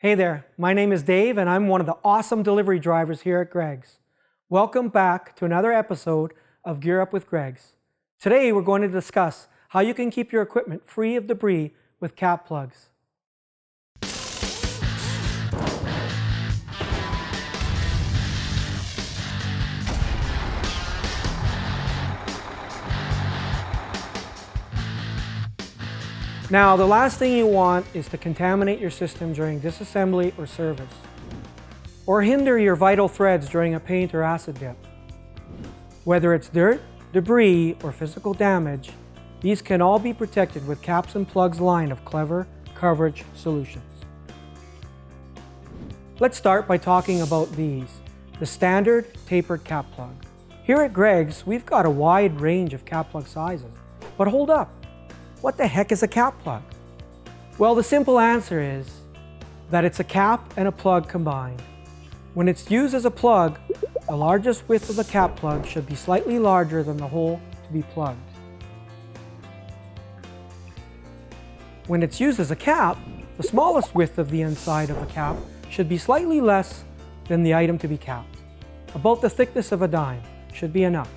Hey there, my name is Dave and I'm one of the awesome delivery drivers here at Gregg's. Welcome back to another episode of Gear Up with Gregg's. Today we're going to discuss how you can keep your equipment free of debris with cap plugs. Now, the last thing you want is to contaminate your system during disassembly or service, or hinder your vital threads during a paint or acid dip. Whether it's dirt, debris, or physical damage, these can all be protected with Caps and Plugs line of clever coverage solutions. Let's start by talking about these, the standard tapered cap plug. Here at Gregg's, we've got a wide range of cap plug sizes, but hold up. What the heck is a cap plug? Well, the simple answer is that it's a cap and a plug combined. When it's used as a plug, the largest width of the cap plug should be slightly larger than the hole to be plugged. When it's used as a cap, the smallest width of the inside of the cap should be slightly less than the item to be capped. About the thickness of a dime should be enough.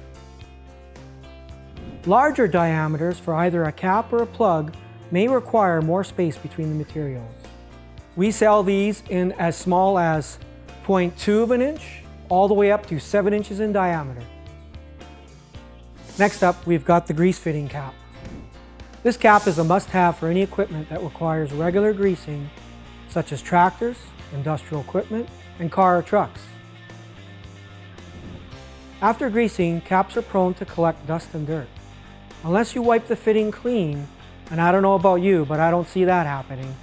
Larger diameters for either a cap or a plug may require more space between the materials. We sell these in as small as 0.2 of an inch all the way up to 7 inches in diameter. Next up, we've got the grease fitting cap. This cap is a must-have for any equipment that requires regular greasing, such as tractors, industrial equipment, and car or trucks. After greasing, caps are prone to collect dust and dirt. Unless you wipe the fitting clean, and I don't know about you, but I don't see that happening.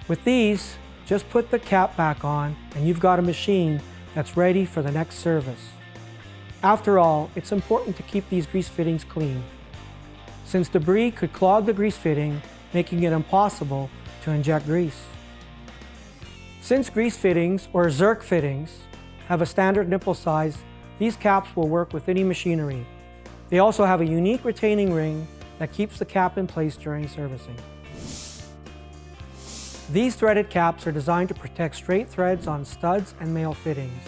With these, just put the cap back on and you've got a machine that's ready for the next service. After all, it's important to keep these grease fittings clean, since debris could clog the grease fitting, making it impossible to inject grease. Since grease fittings, or Zerk fittings, have a standard nipple size, these caps will work with any machinery. They also have a unique retaining ring that keeps the cap in place during servicing. These threaded caps are designed to protect straight threads on studs and male fittings.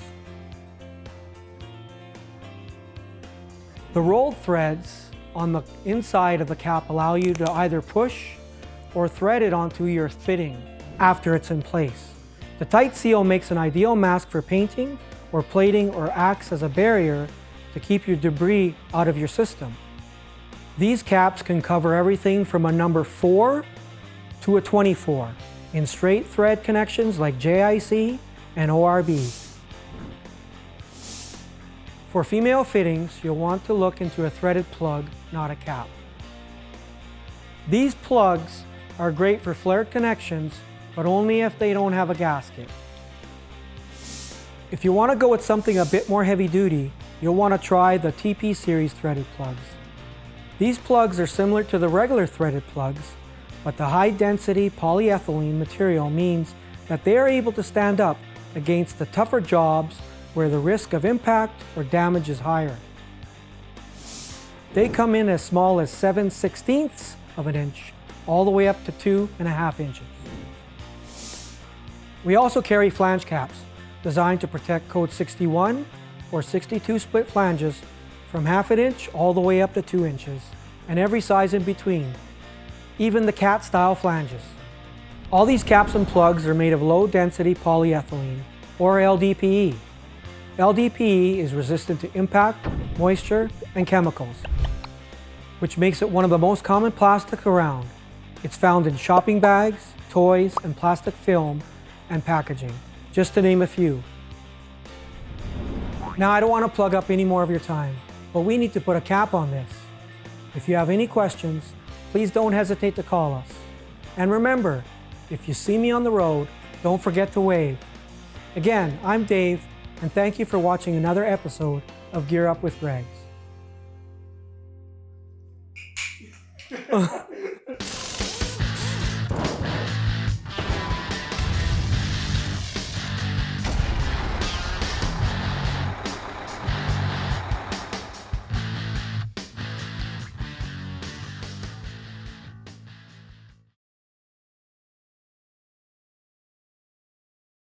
The rolled threads on the inside of the cap allow you to either push or thread it onto your fitting after it's in place. The tight seal makes an ideal mask for painting or plating, or acts as a barrier to keep your debris out of your system. These caps can cover everything from a number 4 to a 24 in straight thread connections like JIC and ORB. For female fittings, you'll want to look into a threaded plug, not a cap. These plugs are great for flared connections, but only if they don't have a gasket. If you want to go with something a bit more heavy duty, you'll want to try the TP series threaded plugs. These plugs are similar to the regular threaded plugs, but the high density polyethylene material means that they are able to stand up against the tougher jobs where the risk of impact or damage is higher. They come in as small as 7/16 of an inch, all the way up to 2.5 inches. We also carry flange caps, designed to protect code 61 or 62 split flanges from 1/2 inch all the way up to 2 inches, and every size in between, even the cat style flanges. All these caps and plugs are made of low density polyethylene, or LDPE. LDPE is resistant to impact, moisture, and chemicals, which makes it one of the most common plastic around. It's found in shopping bags, toys, and plastic film and packaging, just to name a few. Now, I don't want to plug up any more of your time, but we need to put a cap on this. If you have any questions, please don't hesitate to call us. And remember, if you see me on the road, don't forget to wave. Again, I'm Dave, and thank you for watching another episode of Gear Up with Gregg's.